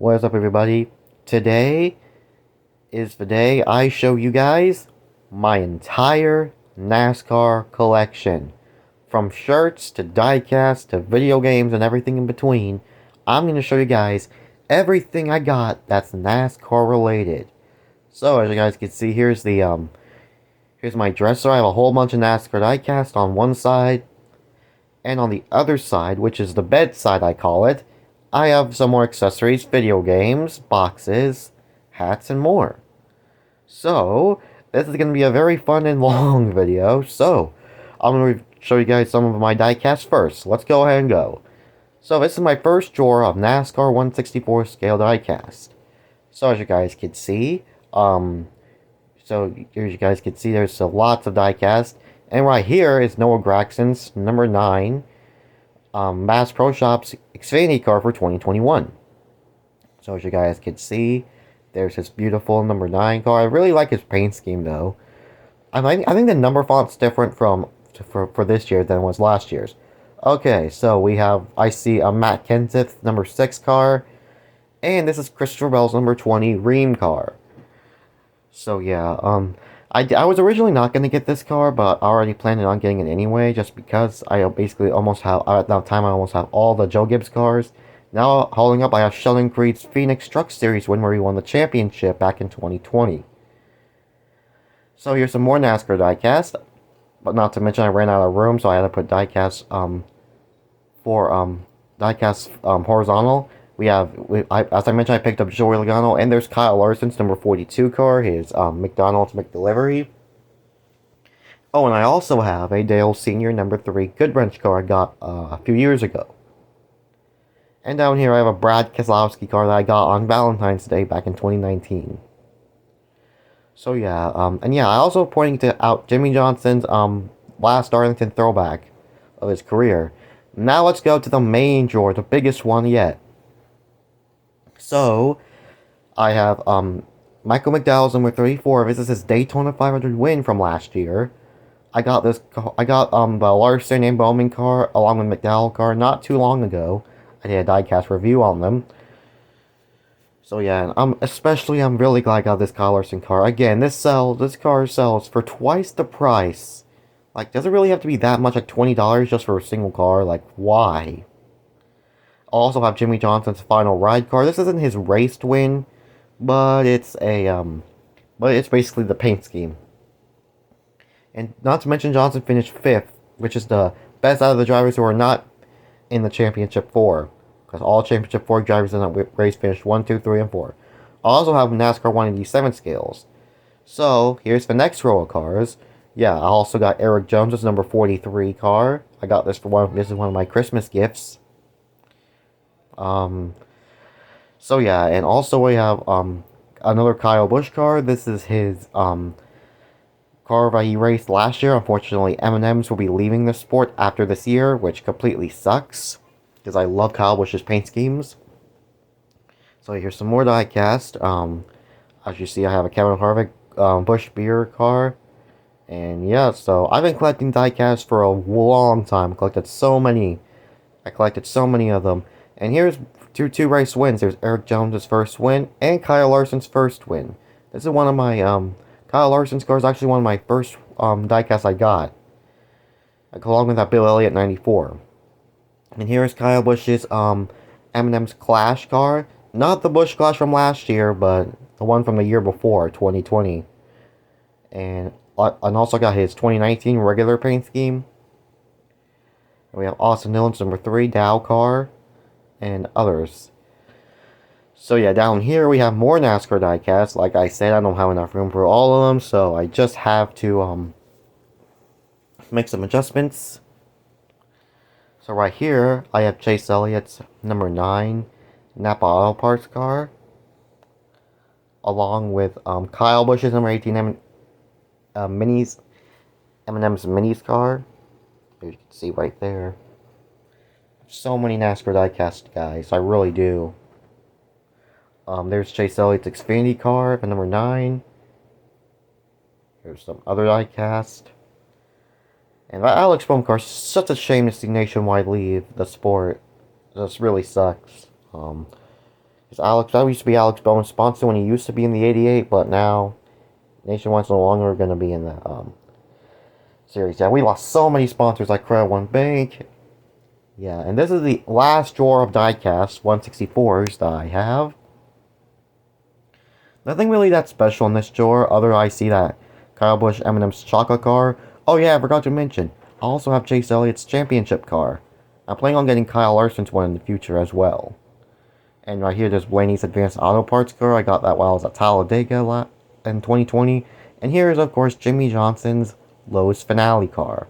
What is up, everybody? Today is the day I show you guys my entire NASCAR collection. From shirts to diecast to video games and everything in between, I'm going to show you guys everything I got that's NASCAR related. So, as you guys can see, here's my dresser. I have a whole bunch of NASCAR diecast on one side, and on the other side, which is the bed side I call it, I have some more accessories, video games, boxes, hats, and more. So, this is going to be a very fun and long video. So, I'm going to show you guys some of my diecast first. Let's go ahead and go. So, this is my first drawer of NASCAR 1/64 scale diecast. So, as you guys can see, there's lots of diecast. And right here is Noah Gragson's number 9 Bass Pro Shops Xfinity car for 2021. So as you guys can see, there's his beautiful number 9 car. I really like his paint scheme though. I think the number font's different for this year than it was last year's. Okay, so I see a Matt Kenseth number 6 car, and this is Christopher Bell's number 20 Ream car. So yeah, I was originally not going to get this car, but I already planned on getting it anyway, just because I basically almost have, at that time, I almost have all the Joe Gibbs cars. Now, holding up, I have Sheldon Creed's Phoenix Truck Series win where he won the championship back in 2020. So here's some more NASCAR diecast, but not to mention I ran out of room, so I had to put diecast, horizontal. As I mentioned, I picked up Joey Logano, and there's Kyle Larson's number 42 car, his McDonald's McDelivery. Oh, and I also have a Dale Sr. number 3 Goodwrench car I got a few years ago. And down here I have a Brad Keselowski car that I got on Valentine's Day back in 2019. So yeah, I also pointing out Jimmie Johnson's last Darlington Throwback of his career. Now let's go to the main drawer, the biggest one yet. So, I have Michael Mcdowell's number 34. This is his Daytona 500 win from last year. I got the Larson and Bowman car along with McDowell car not too long ago. I did a diecast review on them. So yeah, I'm really glad I got this Kyle Larson car. Again, this car sells for twice the price. Like, does it really have to be that much, like $20 just for a single car? Like, why? Also have Jimmie Johnson's final ride car. This isn't his raced win, but it's basically the paint scheme. And not to mention Johnson finished 5th, which is the best out of the drivers who are not in the Championship 4. Because all Championship 4 drivers in that race finished 1, 2, 3, and 4. I also have NASCAR 187 scales. So, here's the next row of cars. Yeah, I also got Eric Jones's number 43 car. I got this this is one of my Christmas gifts. So yeah, and also we have another Kyle Busch car. This is his car that he raced last year. Unfortunately, Eminem's will be leaving the sport after this year, which completely sucks because I love Kyle Busch's paint schemes. So here's some more diecast. As you see, I have a Kevin Harvick Busch beer car, and yeah. So I've been collecting diecast for a long time. I collected so many of them. And here's two race wins. There's Eric Jones' first win and Kyle Larson's first win. This is one of my Kyle Larson's car is actually one of my first diecasts I got, along with that Bill Elliott 94. And here's Kyle Busch's Eminem's Clash car, not the Busch Clash from last year, but the one from the year before, 2020. And also got his 2019 regular paint scheme. And we have Austin Dillon's number 3 Dow car, and others. So yeah, down here we have more NASCAR diecasts. Like I said, I don't have enough room for all of them, so I just have to make some adjustments. So right here, I have Chase Elliott's number 9 Napa Auto Parts car, along with Kyle Busch's number 18 Eminem's Minis car. You can see right there. So many NASCAR diecast, guys. I really do. There's Chase Elliott's Xfinity car for number 9. There's some other diecast. And that Alex Bowman car is such a shame to see Nationwide leave the sport. This really sucks. That used to be Alex Bowman's sponsor when he used to be in the 88, but now Nationwide's no longer going to be in the series. Yeah, we lost so many sponsors like Credit One Bank. Yeah, and this is the last drawer of diecast 164s that I have. Nothing really that special in this drawer, other I see that Kyle Busch Eminem's chocolate car. Oh yeah, I forgot to mention, I also have Chase Elliott's championship car. I'm planning on getting Kyle Larson's one in the future as well. And right here, there's Blaney's Advanced Auto Parts car. I got that while I was at Talladega in 2020. And here is, of course, Jimmy Johnson's Lowe's Finale car.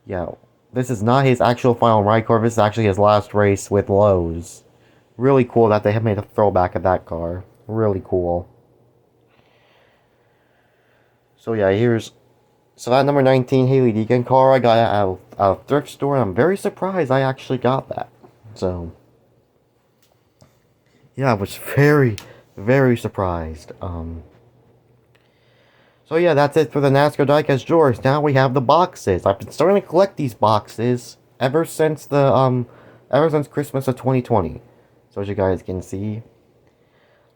Yeah, this is not his actual final ride car. This is actually his last race with Lowe's. Really cool that they have made a throwback of that car. Really cool. So yeah, so that number 19 Haley Deegan car I got at a thrift store, and I'm very surprised I actually got that. So yeah, I was very, very surprised. So yeah, that's it for the NASCAR diecast drawers. Now we have the boxes. I've been starting to collect these boxes ever since Christmas of 2020. So as you guys can see,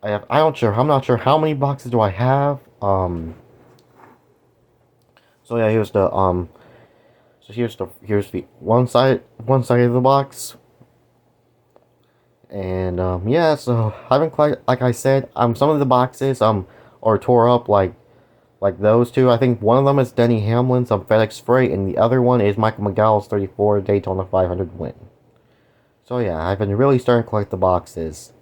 I'm not sure how many boxes do I have. So yeah, here's the one side of the box. And yeah, so I haven't quite, like I said, some of the boxes are tore up like those two. I think one of them is Denny Hamlin's FedEx Freight, and the other one is Michael McDowell's 34 Daytona 500 win. So yeah, I've been really starting to collect the boxes.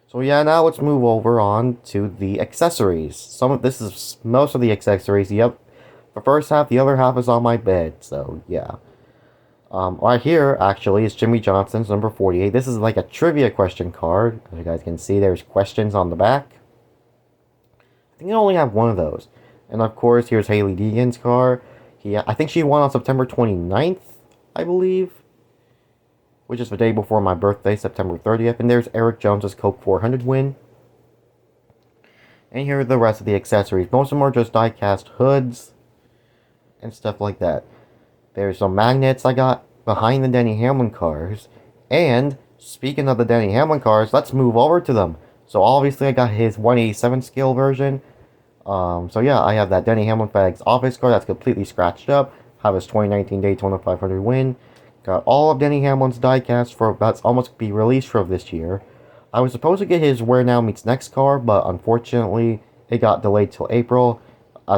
So yeah, now let's move over on to the accessories. This is most of the accessories. Yep, the first half, the other half is on my bed. So yeah, right here actually is Jimmy Johnson's number 48. This is like a trivia question card. As you guys can see, there's questions on the back. I think I only have one of those. And of course, here's Haley Deegan's car. I think she won on September 29th, I believe, which is the day before my birthday, September 30th. And there's Eric Jones's Coke 400 win. And here are the rest of the accessories. Most of them are just die-cast hoods and stuff like that. There's some magnets I got behind the Denny Hamlin cars. And speaking of the Denny Hamlin cars, let's move over to them. So obviously I got his 187 scale version. So yeah, I have that Denny Hamlin FedEx office car that's completely scratched up. Have his 2019 Daytona 500 win. Got all of Denny Hamlin's diecast that's almost be released for this year. I was supposed to get his Where Now Meets Next car, but unfortunately it got delayed till April.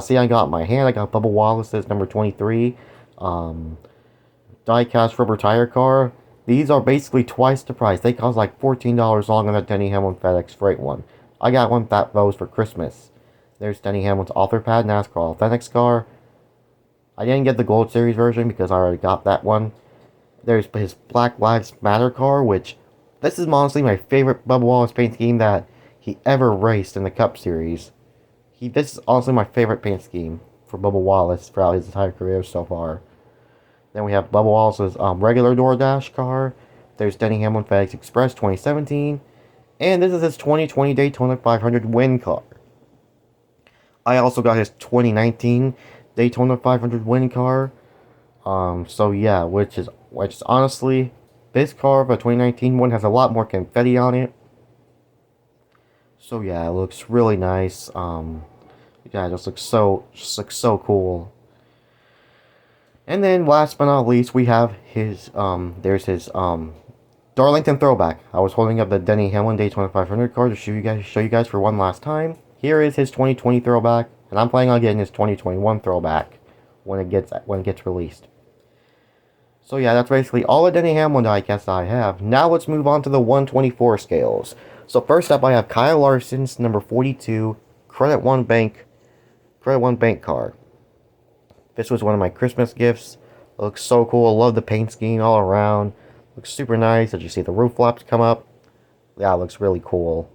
See, I got in my hand. I got Bubba Wallace's number 23 diecast rubber tire car. These are basically twice the price. They cost like $14 long on that Denny Hamlin FedEx Freight one. I got one of those for Christmas. There's Denny Hamlin's Author Pad NASCAR Authentics car. I didn't get the Gold Series version because I already got that one. There's his Black Lives Matter car, which this is honestly my favorite Bubba Wallace paint scheme that he ever raced in the Cup Series. This is honestly my favorite paint scheme for Bubba Wallace throughout his entire career so far. Then we have Bubba Wallace's regular Doordash car. There's Denny Hamlin FedEx Express 2017. And this is his 2020 Daytona 500 win car. I also got his 2019 Daytona 500 win car. So yeah, which is honestly, this car, the 2019 one, has a lot more confetti on it. So yeah, it looks really nice. Yeah, it just looks so cool. And then last but not least, we have there's his Darlington Throwback. I was holding up the Denny Hamlin Daytona 500 card to show you guys for one last time. Here is his 2020 Throwback, and I'm planning on getting his 2021 Throwback when it gets released. So yeah, that's basically all the Denny Hamlin diecasts I have. Now let's move on to the 124 scales. So first up, I have Kyle Larson's number 42 Credit One Bank card. This was one of my Christmas gifts. It looks so cool. I love the paint scheme all around. Looks super nice. As you see the roof flaps come up. Yeah, it looks really cool.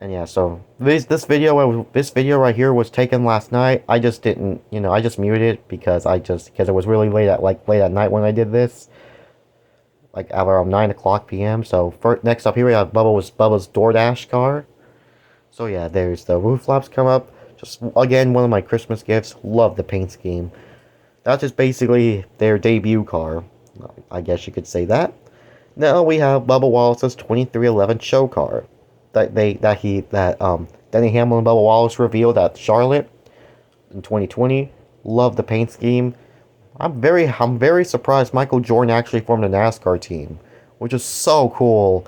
And yeah, so this video right here was taken last night. I just didn't, I just muted it because it was really late at night when I did this. Like around 9 o'clock p.m. So next up here we have Bubba's Doordash car. So yeah, there's the roof flaps come up. Just again, one of my Christmas gifts. Love the paint scheme. That's just basically their debut car. I guess you could say that. Now we have Bubba Wallace's 2311 show car that Denny Hamlin and Bubba Wallace revealed at Charlotte in 2020. Love the paint scheme. I'm very surprised Michael Jordan actually formed a NASCAR team, which is so cool.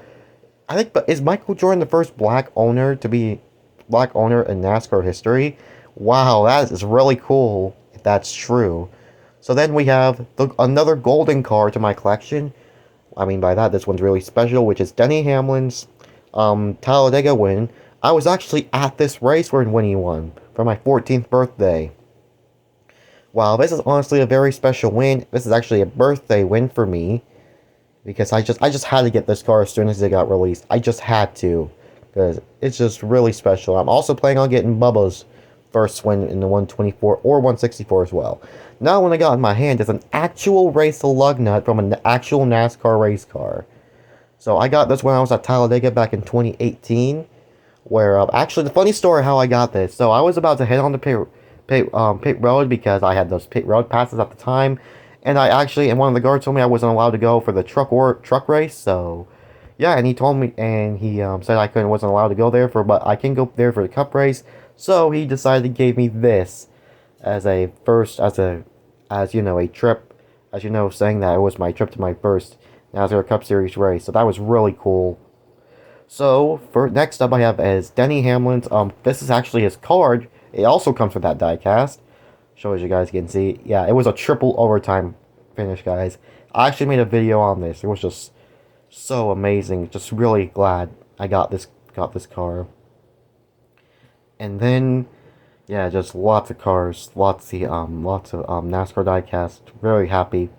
I think, but is Michael Jordan the first black owner in NASCAR history? Wow, that is really cool if that's true. So then we have another golden car to my collection. I mean by that, this one's really special, which is Denny Hamlin's Talladega win. I was actually at this race when he won for my 14th birthday. Wow, this is honestly a very special win. This is actually a birthday win for me because I just had to get this car as soon as it got released. I just had to because it's just really special. I'm also planning on getting Bubba's first win in the 124 or 164 as well. Now, when I got in my hand is an actual race lug nut from an actual NASCAR race car. So I got this when I was at Talladega back in 2018. Where actually the funny story how I got this. So I was about to head on to pit road because I had those pit road passes at the time, and one of the guards told me I wasn't allowed to go for the truck race. So yeah, and he told me, and he said I wasn't allowed to go there but I can go there for the cup race. So he decided to give me this as a trip, saying that it was my trip to my first NASCAR Cup Series race. So that was really cool. So, for next up I have is Denny Hamlin's, this is actually his card. It also comes with that diecast. Show as you guys can see. Yeah, it was a triple overtime finish, guys. I actually made a video on this. It was just so amazing. Just really glad I got this car. And then, yeah, just lots of cars. Lots of NASCAR diecast. Very happy.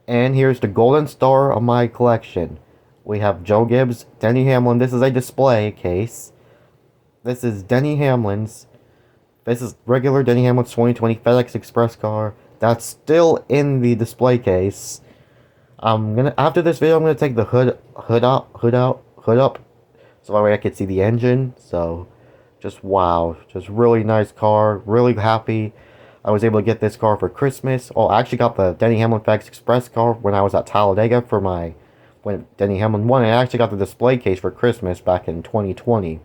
And here's the golden star of my collection. We have Joe Gibbs, Denny Hamlin. This is a display case. This is Denny Hamlin's. This is regular Denny Hamlin's 2020 FedEx Express car. That's still in the display case. After this video, I'm gonna take the hood up, so that way I can see the engine. So, just wow, just really nice car. Really happy. I was able to get this car for Christmas. Oh, I actually got the Denny Hamlin FedEx Express car when I was at Talladega when Denny Hamlin won. I actually got the display case for Christmas back in 2020.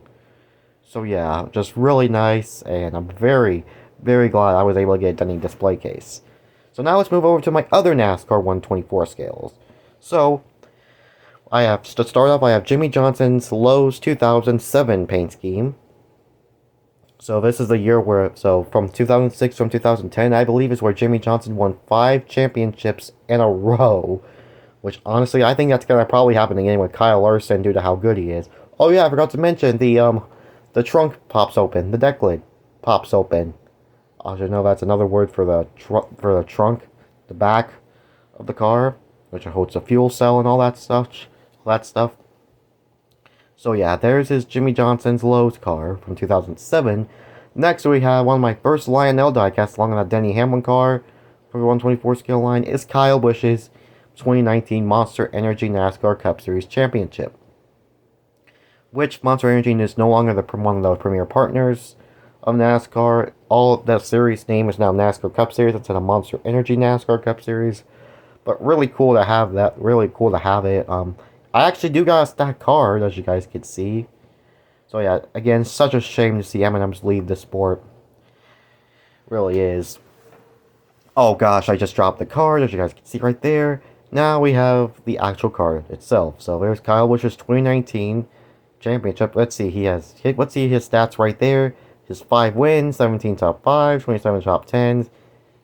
So yeah, just really nice, and I'm very, very glad I was able to get a Denny display case. So now let's move over to my other NASCAR 124 scales. So, to start off, I have Jimmie Johnson's Lowe's 2007 paint scheme. So this is the year from 2006 from 2010, I believe, is where Jimmie Johnson won 5 championships in a row. Which, honestly, I think that's going to probably happen again with Kyle Larson due to how good he is. Oh, yeah, I forgot to mention, the trunk pops open. The deck lid pops open. I should know that's another word for the trunk. The back of the car, which holds a fuel cell and all that stuff. So, yeah, there's his Jimmie Johnson's Lowe's car from 2007. Next, we have one of my first Lionel diecasts along with that Denny Hamlin car for the 124 scale line is Kyle Busch's 2019 Monster Energy NASCAR Cup Series Championship, which Monster Energy is no longer one of the premier partners of NASCAR. All of that series name is now NASCAR Cup Series instead of Monster Energy NASCAR Cup Series. But really cool to have that. Really cool to have it. I actually do got a stacked card, as you guys can see. So yeah, again, such a shame to see Eminem's leave the sport. Really is. Oh gosh, I just dropped the card, as you guys can see right there. Now we have the actual card itself. So there's Kyle Busch's 2019 championship. Let's see his stats right there. His 5 wins, 17 top 5s, 27 top 10s.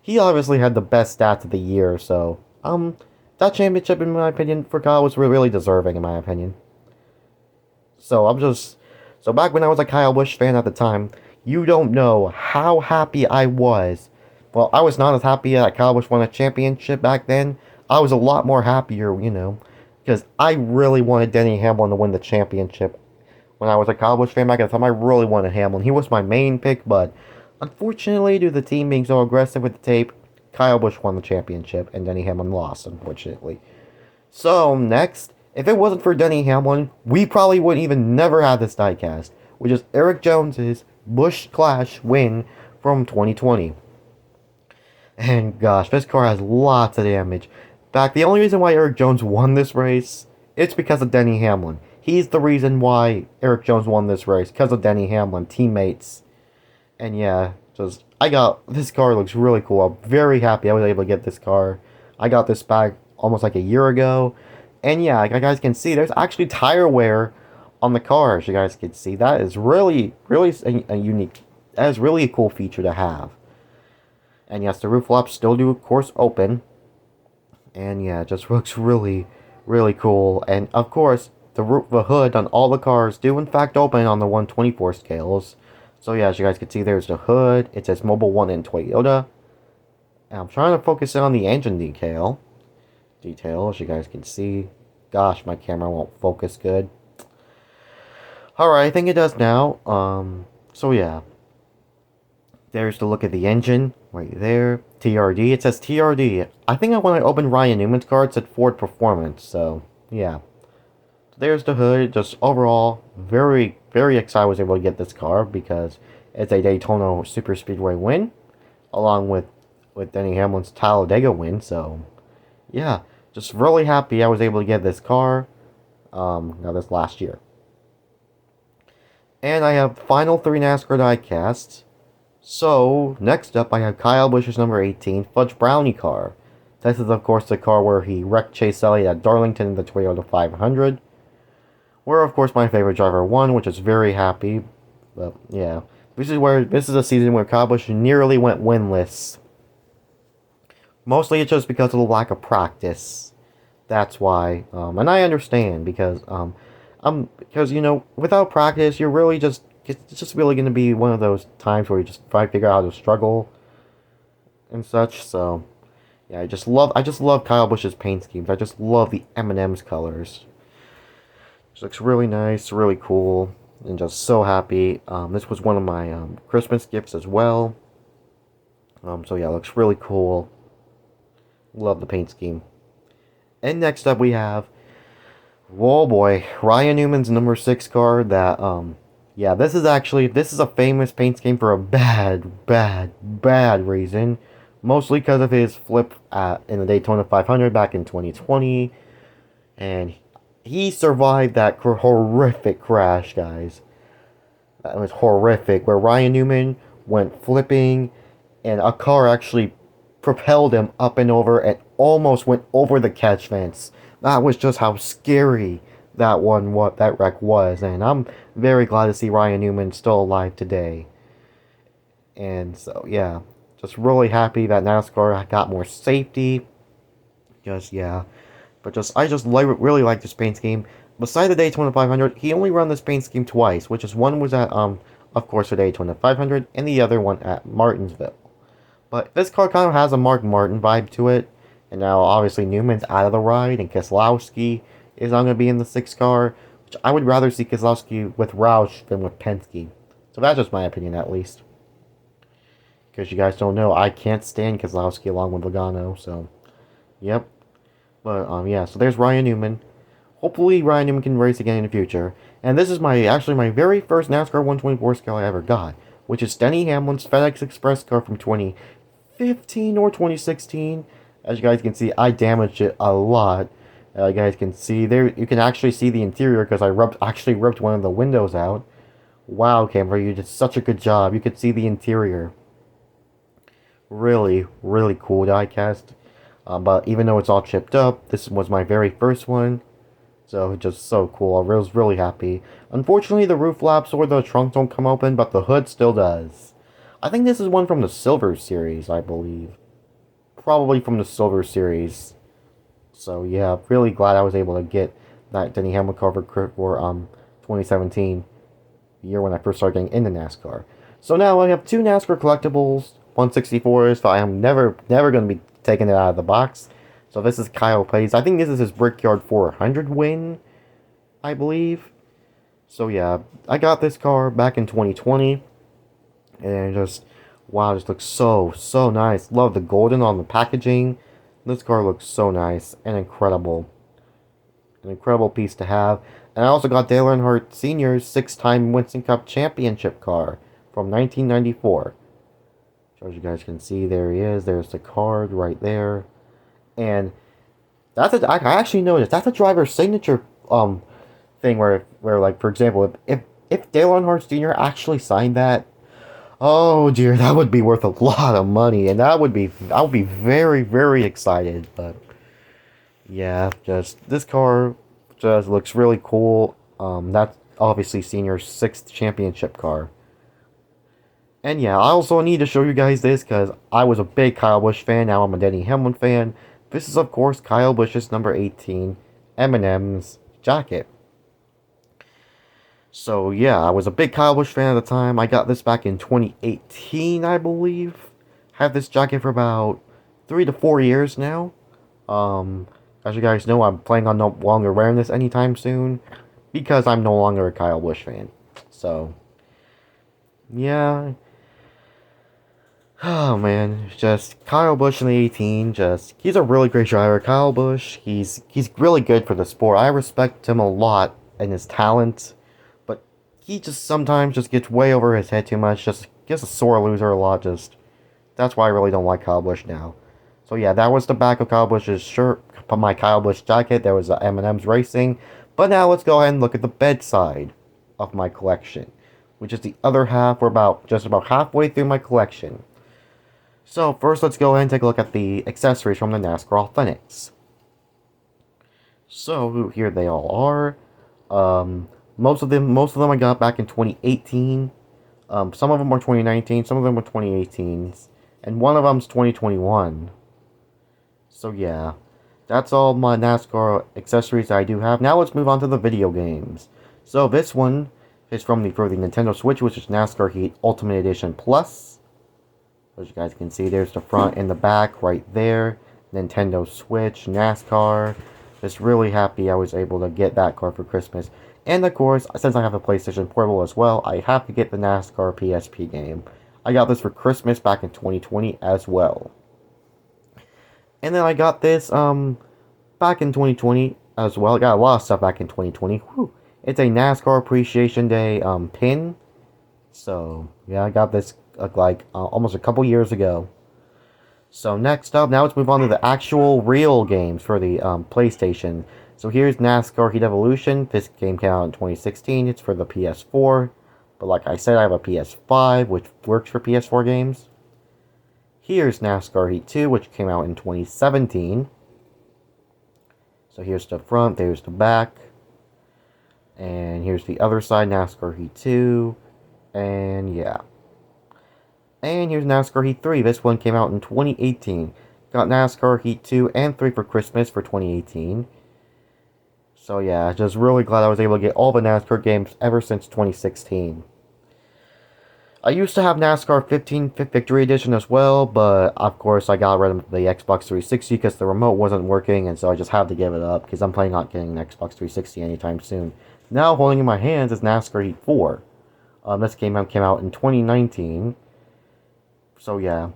He obviously had the best stats of the year. So that championship, in my opinion, for Kyle was really deserving, in my opinion. So back when I was a Kyle Busch fan at the time, you don't know how happy I was. Well, I was not as happy that Kyle Busch won a championship back then. I was a lot more happier, because I really wanted Denny Hamlin to win the championship. When I was a Kyle Busch fan back at the time, I really wanted Hamlin. He was my main pick, but unfortunately, due to the team being so aggressive with the tape, Kyle Busch won the championship, and Denny Hamlin lost, unfortunately. So, next, if it wasn't for Denny Hamlin, we probably would even never have this diecast, which is Erik Jones's Busch Clash win from 2020. And gosh, this car has lots of damage. In fact, the only reason why Erik Jones won this race It's because of Denny Hamlin. He's the reason why Eric Jones won this race, because of Denny Hamlin, teammates. And yeah, just I got this car looks really cool. I'm very happy I was able to get this car. I got this back almost like a year ago. And yeah, like you guys can see, there's actually tire wear on the car, as you guys can see. That is really, really a unique, that is really a cool feature to have. And yes, the roof flaps still do, of course, open. And yeah, it just looks really, really cool. And of course, the hood on all the cars do in fact open on the 124 scales. So yeah, as you guys can see, there's the hood. It says Mobile 1 in Toyota. And I'm trying to focus in on the engine detail, as you guys can see. Gosh, my camera won't focus good. Alright, I think it does now. So yeah. There's the look at the engine, right there. TRD, it says TRD. I think when I opened Ryan Newman's car, it said Ford Performance, so yeah. There's the hood, just overall, very, very excited I was able to get this car because it's a Daytona Super Speedway win, along with Denny Hamlin's Talladega win, so yeah. Just really happy I was able to get this car, now this last year. And I have final 3 NASCAR diecasts. So, next up I have Kyle Busch's number 18 Fudge Brownie car. This is of course the car where he wrecked Chase Elliott at Darlington in the Toyota 500. Where of course my favorite driver won, which is very happy. But yeah, this is a season where Kyle Busch nearly went winless. Mostly it's just because of the lack of practice. That's why. And I understand because because you know, without practice you're really just it's just really going to be one of those times where you just try to figure out how to struggle and such. So yeah, I just love Kyle Busch's paint schemes. I just love the Eminem's colors. It looks really nice, really cool, and just so happy. This was one of my Christmas gifts as well. So yeah, it looks really cool. Love the paint scheme. And next up we have, whoa boy, Ryan Newman's number 6 car that yeah, this is a famous paint scheme for a bad reason. Mostly because of his flip in the Daytona 500 back in 2020. And he survived that horrific crash, guys. That was horrific, where Ryan Newman went flipping, and a car actually propelled him up and over and almost went over the catch fence. That was just how scary that wreck was, and I'm very glad to see Ryan Newman still alive today. And so yeah, just really happy that NASCAR got more safety. Just yeah, but I just really like this paint scheme. Beside the Daytona 500, he only ran this paint scheme twice, which is one was at of course the Daytona 500, and the other one at Martinsville. But this car kind of has a Mark Martin vibe to it, and now obviously Newman's out of the ride, and Keselowski is not going to be in the 6 car, which I would rather see Keselowski with Roush than with Penske. So that's just my opinion, at least. Because you guys don't know, I can't stand Keselowski along with Logano, so yep. But yeah, so there's Ryan Newman. Hopefully Ryan Newman can race again in the future. And this is actually my very first NASCAR 124 scale I ever got, which is Denny Hamlin's FedEx Express car from 2015 or 2016. As you guys can see, I damaged it a lot. You guys can see there, you can actually see the interior because I actually ripped one of the windows out. Wow, camera, you did such a good job. You could see the interior. Really, really cool diecast. But even though it's all chipped up, this was my very first one. So just so cool. I was really happy. Unfortunately, the roof flaps or the trunk don't come open, but the hood still does. I think this is one from the Silver Series, I believe. Probably from the Silver Series. So yeah, really glad I was able to get that Denny Hamlin cover for 2017, the year when I first started getting into NASCAR. So now I have 2 NASCAR collectibles, 164s, so I am never going to be taking it out of the box. So this is Kyle Petty's. I think this is his Brickyard 400 win, I believe. So yeah, I got this car back in 2020, and just wow, just looks so nice. Love the golden on the packaging. This car looks so nice and incredible. An incredible piece to have. And I also got Dale Earnhardt Sr.'s 6-time Winston Cup Championship car from 1994. So as you guys can see, there he is. There's the card right there. And I actually noticed that's a driver's signature thing where like, for example, if Dale Earnhardt Jr. actually signed that, oh dear, that would be worth a lot of money, and I would be very, very excited. But yeah, just this car just looks really cool. That's obviously Senior's 6th championship car. And yeah, I also need to show you guys this because I was a big Kyle Busch fan. Now I'm a Denny Hamlin fan. This is, of course, Kyle Busch's number 18 Eminem's jacket. So yeah, I was a big Kyle Busch fan at the time. I got this back in 2018, I believe. Had this jacket for about 3 to 4 years now. As you guys know, I'm planning on no longer wearing this anytime soon because I'm no longer a Kyle Busch fan. So yeah. Oh man, just Kyle Busch in the 18, he's a really great driver. Kyle Busch, he's really good for the sport. I respect him a lot and his talent, but he just sometimes just gets way over his head too much. Just gets a sore loser a lot. Just that's why I really don't like Kyle Busch now. So yeah, that was the back of Kyle Busch's shirt, my Kyle Busch jacket. There was Eminem's Racing. But now let's go ahead and look at the bedside of my collection, which is the other half. We're just about halfway through my collection. So first, let's go ahead and take a look at the accessories from the NASCAR Authentics. So here they all are. Most of them I got back in 2018. Some of them are 2019. Some of them were 2018s, and one of them's 2021. So yeah, that's all my NASCAR accessories that I do have. Now let's move on to the video games. So this one is for the Nintendo Switch, which is NASCAR Heat Ultimate Edition Plus. As you guys can see, there's the front and the back right there. Nintendo Switch, NASCAR. Just really happy I was able to get that car for Christmas. And of course, since I have a PlayStation Portable as well, I have to get the NASCAR PSP game. I got this for Christmas back in 2020 as well. And then I got this back in 2020 as well. I got a lot of stuff back in 2020. Whew. It's a NASCAR Appreciation Day pin. So yeah, I got this almost a couple years ago. So next up, now let's move on to the actual real games for the PlayStation. So here's NASCAR Heat Evolution. This game came out in 2016. It's for the PS4. But like I said, I have a PS5, which works for PS4 games. Here's NASCAR Heat 2, which came out in 2017. So here's the front, there's the back. And here's the other side, NASCAR Heat 2. And yeah. And here's NASCAR Heat 3. This one came out in 2018. Got NASCAR Heat 2 and 3 for Christmas for 2018. So yeah, just really glad I was able to get all the NASCAR games ever since 2016. I used to have NASCAR 15 Victory Edition as well, but of course I got rid of the Xbox 360 because the remote wasn't working, and so I just had to give it up because I'm planning on getting an Xbox 360 anytime soon. Now holding in my hands is NASCAR Heat 4. This game came out in 2019. So yeah,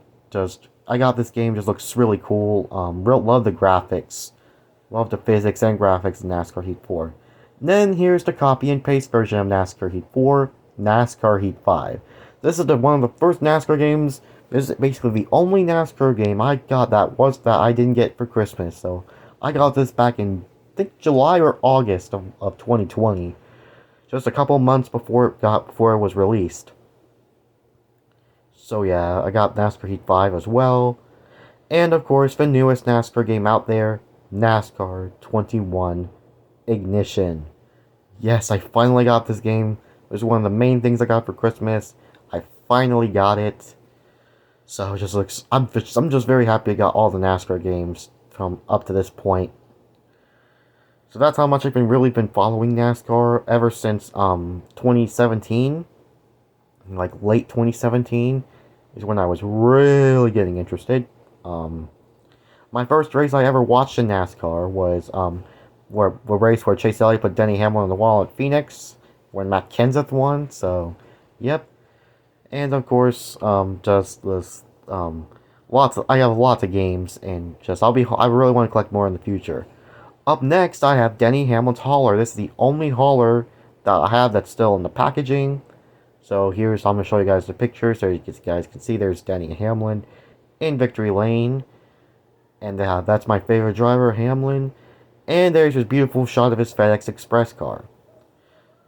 I got this game. Just looks really cool. Love the graphics, love the physics and graphics in NASCAR Heat 4. And then here's the copy and paste version of NASCAR Heat 4, NASCAR Heat 5. This is one of the first NASCAR games. This is basically the only NASCAR game I got that I didn't get for Christmas. So I got this back in I think July or August of 2020, just a couple months before it was released. So yeah, I got NASCAR Heat 5 as well. And of course, the newest NASCAR game out there, NASCAR 21 Ignition. Yes, I finally got this game. It was one of the main things I got for Christmas. I finally got it. So it just looks, I'm just very happy I got all the NASCAR games from up to this point. So that's how much I've really been following NASCAR ever since 2017. Like late 2017 is when I was really getting interested. My first race I ever watched in NASCAR was a race where Chase Elliott put Denny Hamilton on the wall at Phoenix when Matt Kenseth won. So, yep. And of course, just this I have lots of games, and I really want to collect more in the future. Up next, I have Denny Hamlin's hauler. This is the only hauler that I have that's still in the packaging. So I'm going to show you guys the picture so you guys can see there's Denny Hamlin in Victory Lane. And that's my favorite driver, Hamlin. And there's this beautiful shot of his FedEx Express car.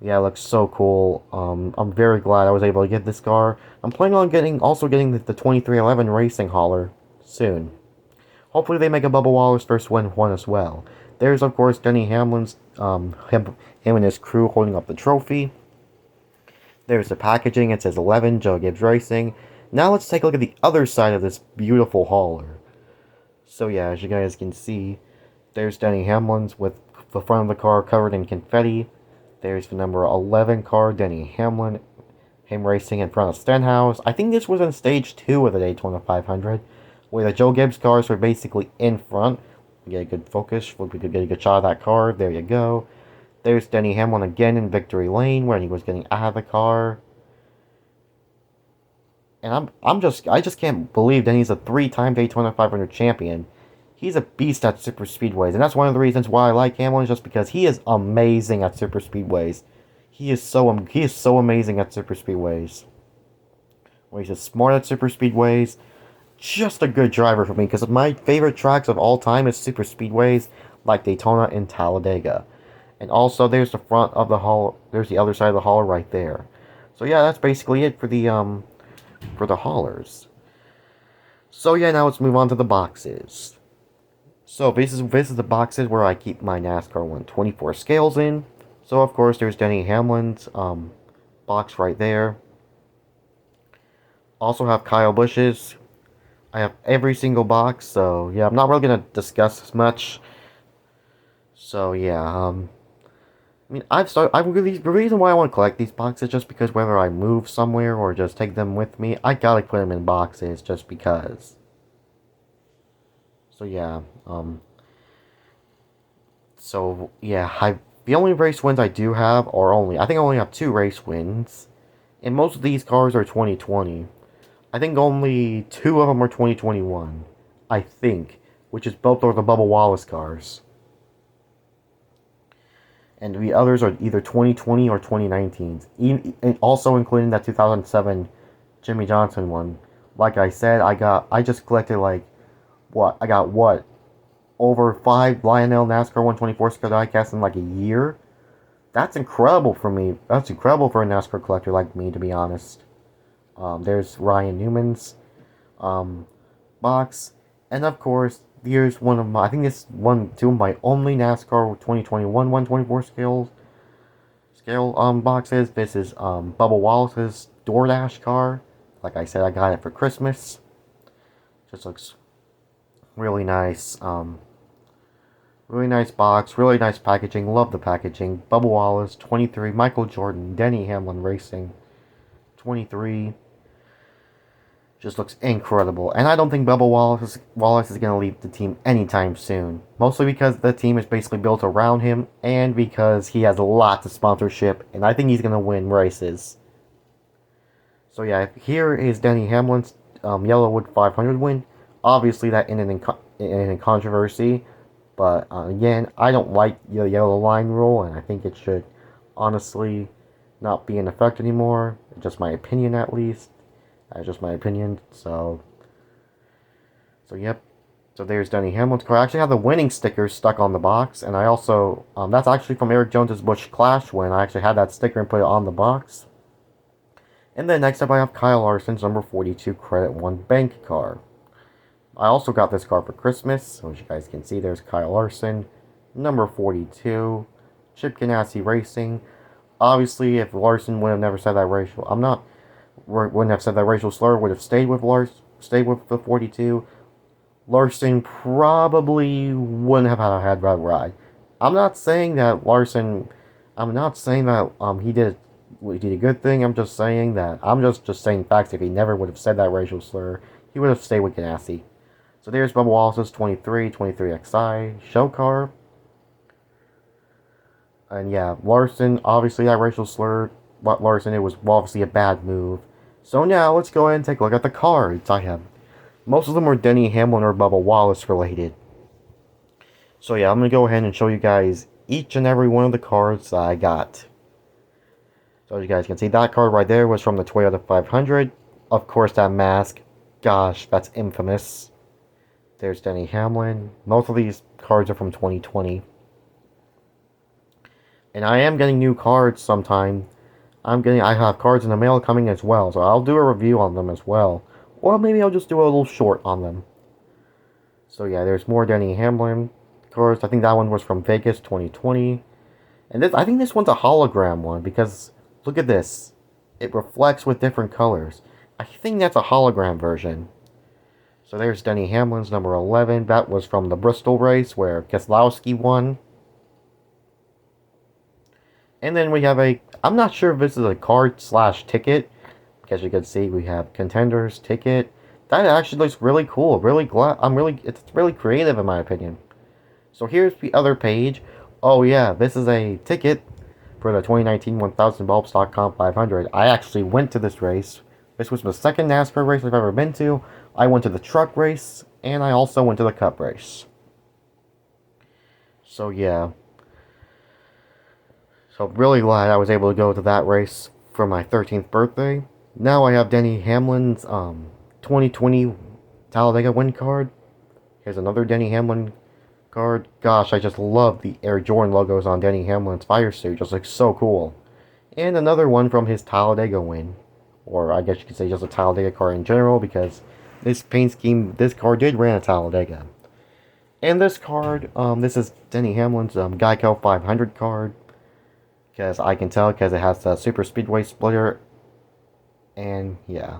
Yeah, it looks so cool. I'm very glad I was able to get this car. I'm planning on also getting the 2311 Racing hauler soon. Hopefully they make a Bubba Wallace first win one as well. There's of course Denny Hamlin's him and his crew holding up the trophy. There's the packaging. It says 11 Joe Gibbs Racing. Now let's take a look at the other side of this beautiful hauler. So yeah, as you guys can see, there's Denny Hamlin's with the front of the car covered in confetti. There's the number 11 car, Denny Hamlin, him racing in front of Stenhouse. I think this was in stage 2 of the Daytona 500, where the Joe Gibbs cars were basically in front. Get a good focus, we could get a good shot of that car. There you go. There's Denny Hamlin again in victory lane when he was getting out of the car. And I just can't believe Denny's a 3-time Daytona 500 champion. He's a beast at super speedways, and that's one of the reasons why I like Hamlin, is just because he is amazing at super speedways. He is so amazing at super speedways. Well, he's just smart at super speedways. Just a good driver for me, because my favorite tracks of all time is super speedways like Daytona and Talladega. And also, there's the front of the hall. There's the other side of the hauler right there. So yeah, that's basically it for the haulers. So yeah, now let's move on to the boxes. So this is the boxes where I keep my NASCAR 124 scales in. So of course there's Denny Hamlin's box right there. Also have Kyle Busch's. I have every single box. So yeah, I'm not really gonna discuss much. So yeah, I mean, the reason why I want to collect these boxes just because whether I move somewhere or just take them with me, I gotta put them in boxes just because. So yeah, the only race wins I do have are I think I only have 2 race wins, and most of these cars are 2020. I think only 2 of them are 2021, I think, which is both are the Bubba Wallace cars. And the others are either 2020 or 2019s, and also including that 2007 Jimmy Johnson one. Like I said, I just collected over 5 Lionel NASCAR 124 scale diecasts in like a year. That's incredible for me. That's incredible for a NASCAR collector like me, to be honest. There's Ryan Newman's box, and of course, here's one of my, I think this two of my only NASCAR 2021 124 scale boxes. This is Bubba Wallace's Doordash car. Like I said, I got it for Christmas. Just looks really nice. Really nice box, really nice packaging. Love the packaging. Bubba Wallace 23, Michael Jordan, Denny Hamlin Racing 23. Just looks incredible. And I don't think Bubba Wallace is going to leave the team anytime soon. Mostly because the team is basically built around him, and because he has lots of sponsorship, and I think he's going to win races. So yeah, here is Denny Hamlin's Yellowwood 500 win. Obviously that ended in controversy, but again, I don't like the yellow line rule, and I think it should honestly not be in effect anymore. Just my opinion, at least. That's just my opinion. So yep. So there's Denny Hamilton's car. I actually have the winning sticker stuck on the box, and I also that's actually from Eric Jones's Busch Clash win. I actually had that sticker and put it on the box. And then next up, I have Kyle Larson's number 42 Credit 1 bank car. I also got this car for Christmas, so as you guys can see, there's Kyle Larson, number 42, Chip Ganassi Racing. Obviously, if Larson would have never said that wouldn't have said that racial slur, would have stayed with the 42, Larson probably wouldn't have had that ride. I'm not saying that he did a good thing. I'm just saying facts. If he never would have said that racial slur, he would have stayed with Ganassi. So there's Bubba Wallace's 23XI show car. And yeah, Larson, obviously that racial slur, but Larson, it was obviously a bad move. So now let's go ahead and take a look at the cards I have. Most of them are Denny Hamlin or Bubba Wallace related. So yeah, I'm going to go ahead and show you guys each and every one of the cards that I got. So as you guys can see, that card right there was from the Toyota 500. Of course, that mask. Gosh, that's infamous. There's Denny Hamlin. Most of these cards are from 2020. And I am getting new cards sometime. I have cards in the mail coming as well, so I'll do a review on them as well. Or maybe I'll just do a little short on them. So yeah, there's more Denny Hamlin cards. I think that one was from Vegas 2020. And I think this one's a hologram one because look at this. It reflects with different colors. I think that's a hologram version. So there's Denny Hamlin's number 11. That was from the Bristol race where Keselowski won. And then we have I'm not sure if this is a card slash ticket. As you can see, we have contenders, ticket. That actually looks really cool. It's really creative in my opinion. So here's the other page. Oh yeah, this is a ticket for the 2019 1000 Bulb Stock Comp 500. I actually went to this race. This was the second NASCAR race I've ever been to. I went to the truck race, and I also went to the cup race. So yeah. So really glad I was able to go to that race for my 13th birthday. Now I have Denny Hamlin's 2020 Talladega win card. Here's another Denny Hamlin card. Gosh, I just love the Air Jordan logos on Denny Hamlin's fire suit. Just looks so cool. And another one from his Talladega win. Or I guess you could say just a Talladega car in general, because this paint scheme, this car did run a Talladega. And this card, this is Denny Hamlin's Geico 500 card. Because I can tell, because it has the Super Speedway splitter. And yeah.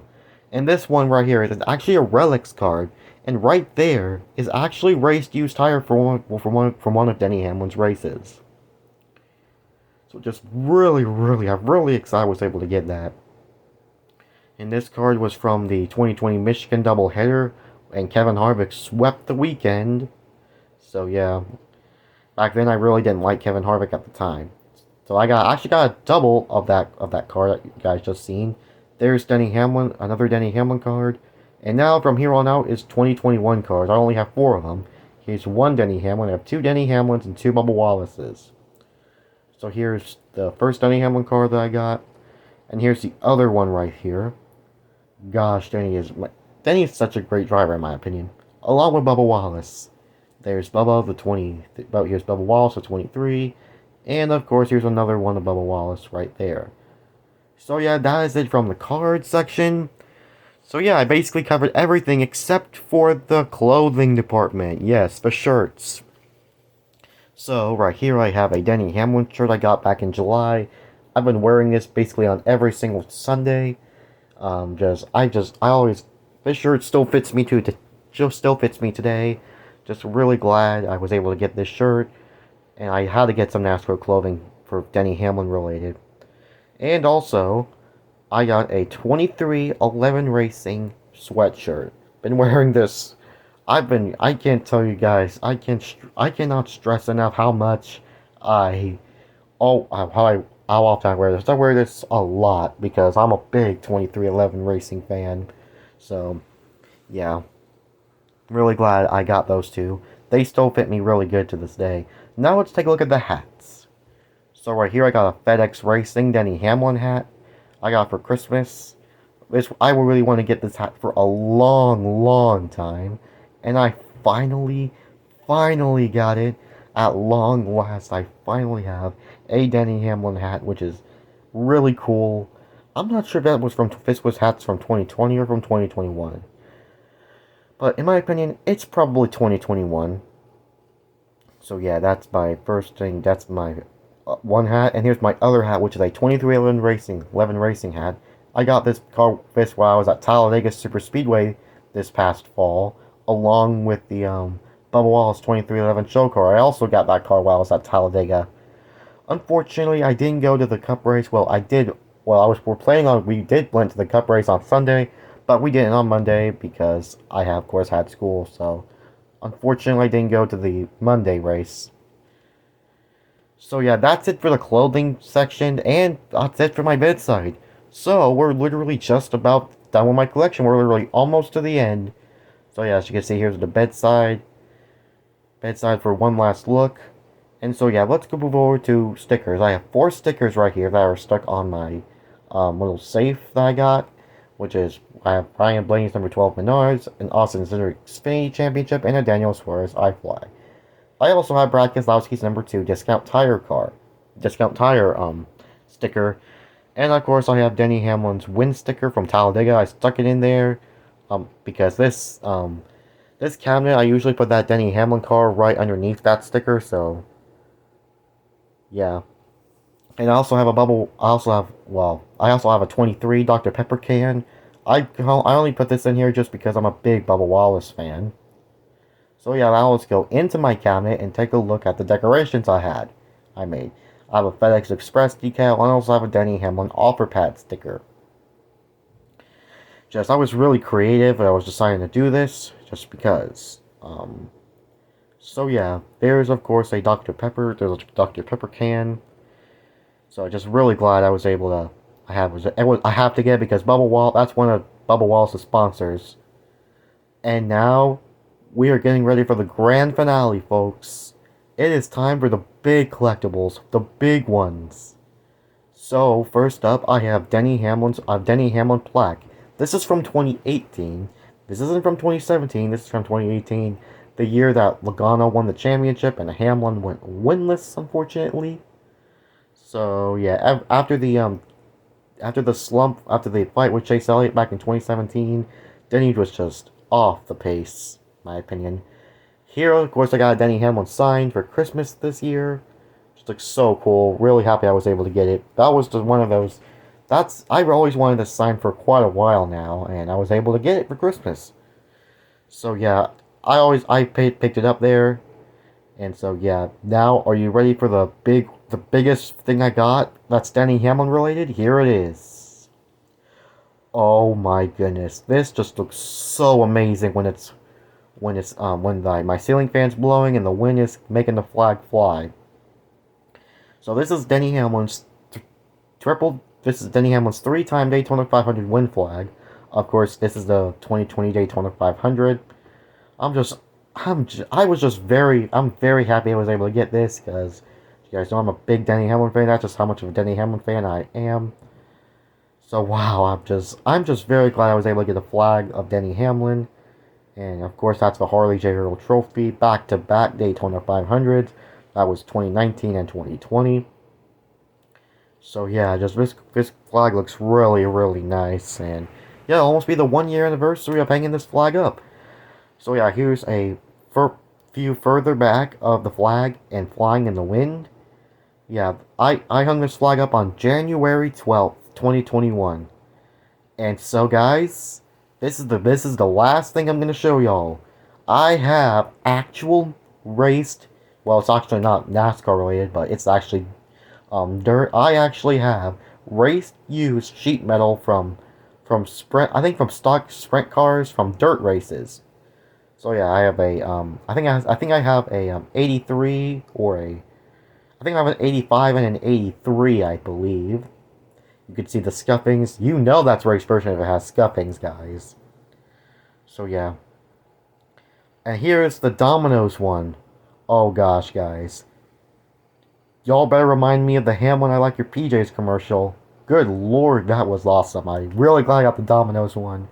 And this one right here is actually a Relics card. And right there is actually raced used tire from one of Denny Hamlin's races. So just I'm really excited I was able to get that. And this card was from the 2020 Michigan doubleheader, and Kevin Harvick swept the weekend. So yeah, back then I really didn't like Kevin Harvick at the time. So I actually got a double of that card that you guys just seen. There's Denny Hamlin, another Denny Hamlin card. And now from here on out is 2021 cards. I only have 4 of them. Here's one Denny Hamlin. I have 2 Denny Hamlins and 2 Bubba Wallaces. So here's the first Denny Hamlin card that I got. And here's the other one right here. Gosh, Denny is such a great driver in my opinion. Along with Bubba Wallace. There's Bubba, here's Bubba Wallace, the 23. And of course, here's another one of Bubba Wallace right there. So yeah, that is it from the card section. So yeah, I basically covered everything except for the clothing department. Yes, the shirts. So right here I have a Denny Hamlin shirt I got back in July. I've been wearing this basically on every single Sunday. This shirt still fits me today. Just really glad I was able to get this shirt. And I had to get some NASCAR clothing for Denny Hamlin related. And also, I got a 2311 Racing sweatshirt. Been wearing this. I can't tell you guys. I cannot stress enough how much how often I wear this. I wear this a lot because I'm a big 2311 Racing fan. So, yeah. Really glad I got those two. They still fit me really good to this day. Now let's take a look at the hats. So right here I got a FedEx Racing Denny Hamlin hat. I got for Christmas. I really want to get this hat for a long time. And I finally got it. At long last, I finally have a Denny Hamlin hat, which is really cool. I'm not sure if this was hats from 2020 or from 2021. But in my opinion, it's probably 2021. So yeah, that's my first thing. That's my one hat. And here's my other hat, which is a 2311 Racing hat. I got this while I was at Talladega Super Speedway this past fall, along with the Bubba Wallace 2311 show car. I also got that car while I was at Talladega. Unfortunately, I didn't go to the Cup race. Well, I did. Well, we did went to the Cup race on Sunday, but we didn't on Monday because I, of course, had school. So, unfortunately, I didn't go to the Monday race. So yeah, that's it for the clothing section, and that's it for my bedside. So, we're literally just about done with my collection. We're literally almost to the end. So yeah, as you can see, here's the bedside. Bedside for one last look. And so yeah, let's go move over to stickers. I have 4 stickers right here that are stuck on my little safe that I got. Which is, I have Brian Blaney's number 12 Menards, an Austin Cindric Xfinity Championship, and a Daniel Suarez iFly. I also have Brad Keselowski's number 2 Discount Tire car. discount tire sticker. And of course, I have Denny Hamlin's win sticker from Talladega. I stuck it in there because this cabinet, I usually put that Denny Hamlin car right underneath that sticker. So yeah. And I also have a bubble. I also have a 23 Dr. Pepper can. I only put this in here just because I'm a big Bubba Wallace fan. So yeah, now let's go into my cabinet and take a look at the decorations I made. I have a FedEx Express decal, and I also have a Denny Hamlin offer pad sticker. I was really creative, and I was deciding to do this just because. So yeah, there's of course a Dr. Pepper. There's a Dr. Pepper can. So I'm just really glad I was able to. I have to get it because that's one of Bubba Wallace's sponsors. And now we are getting ready for the grand finale, folks. It is time for the big collectibles, the big ones. So first up, I have Denny Hamlin plaque. This is from 2018. This isn't from 2017. This is from 2018, the year that Logano won the championship and Hamlin went winless, unfortunately. So yeah, after the fight with Chase Elliott back in 2017, Denny was just off the pace, in my opinion. Here, of course, I got a Denny Hamlin signed for Christmas this year. Just looks so cool. Really happy I was able to get it. That was just one of those. I've always wanted this sign for quite a while now, and I was able to get it for Christmas. So yeah, I picked it up there, and so yeah. Now, are you ready for the biggest thing I got that's Denny Hamlin related? Here it is. Oh my goodness, this just looks so amazing when my ceiling fan's blowing and the wind is making the flag fly. So this is Denny Hamlin's This is Denny Hamlin's 3-time Daytona 500 win flag. Of course, this is the 2020 Daytona 500. I'm very happy I was able to get this because you guys know I'm a big Denny Hamlin fan. That's just how much of a Denny Hamlin fan I am. So wow, I'm just very glad I was able to get a flag of Denny Hamlin. And of course, that's the Harley J. Earl Trophy, back-to-back Daytona 500s. That was 2019 and 2020. So yeah, just this flag looks really, really nice. And yeah, it'll almost be the 1-year anniversary of hanging this flag up. So yeah, here's a view further back of the flag and flying in the wind. Yeah, I hung this flag up on January 12th, 2021. And so guys, this is the last thing I'm going to show y'all. I have actual raced, well, it's actually not NASCAR related, but it's actually dirt. I actually have raced used sheet metal from sprint, I think from stock sprint cars from dirt races. So yeah, I have a I think I have a 83 or I think I have an 85 and an 83, I believe. You can see the scuffings. You know that's race version if it has scuffings, guys. So yeah. And here's the Domino's one. Oh gosh, guys. Y'all better remind me of the Hamlin I Like Your PJs commercial. Good lord, that was awesome. I'm really glad I got the Domino's one.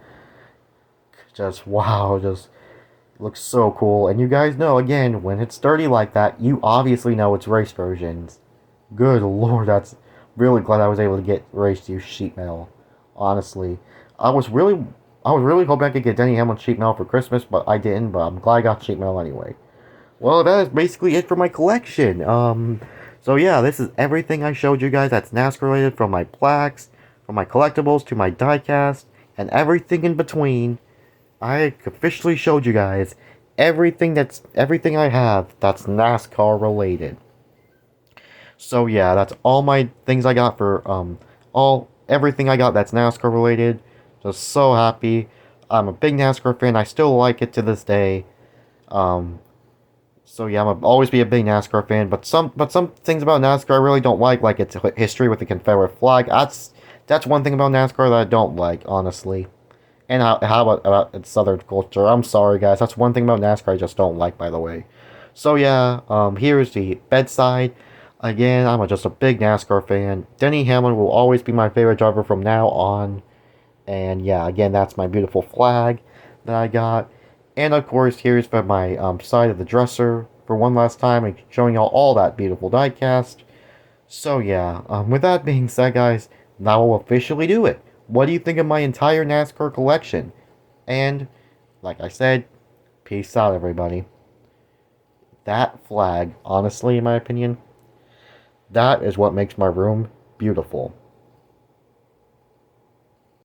Just wow, just looks so cool. And you guys know, again, when it's dirty like that, you obviously know it's race versions. Good lord, that's really glad I was able to get race used sheet metal. Honestly, I was really hoping I could get Denny Hamlin sheet metal for Christmas, but I didn't. But I'm glad I got sheet metal anyway. Well, that is basically it for my collection. So yeah, this is everything I showed you guys that's NASCAR related, from my plaques, from my collectibles to my diecast, and everything in between. I officially showed you guys everything I have that's NASCAR related. So yeah, that's all my things I got for everything I got that's NASCAR related. Just so happy. I'm a big NASCAR fan. I still like it to this day. So yeah, I'll always be a big NASCAR fan. But some things about NASCAR I really don't like its history with the Confederate flag. That's one thing about NASCAR that I don't like, honestly. And how about its Southern culture? I'm sorry, guys. That's one thing about NASCAR I just don't like, by the way. So yeah, here's the bedside. Again, I'm just a big NASCAR fan. Denny Hamlin will always be my favorite driver from now on. And yeah, again, that's my beautiful flag that I got. And of course, here's for my side of the dresser for one last time, and showing y'all all that beautiful diecast. So yeah, with that being said, guys, that will officially do it. What do you think of my entire NASCAR collection? And, like I said, peace out, everybody. That flag, honestly, in my opinion, that is what makes my room beautiful.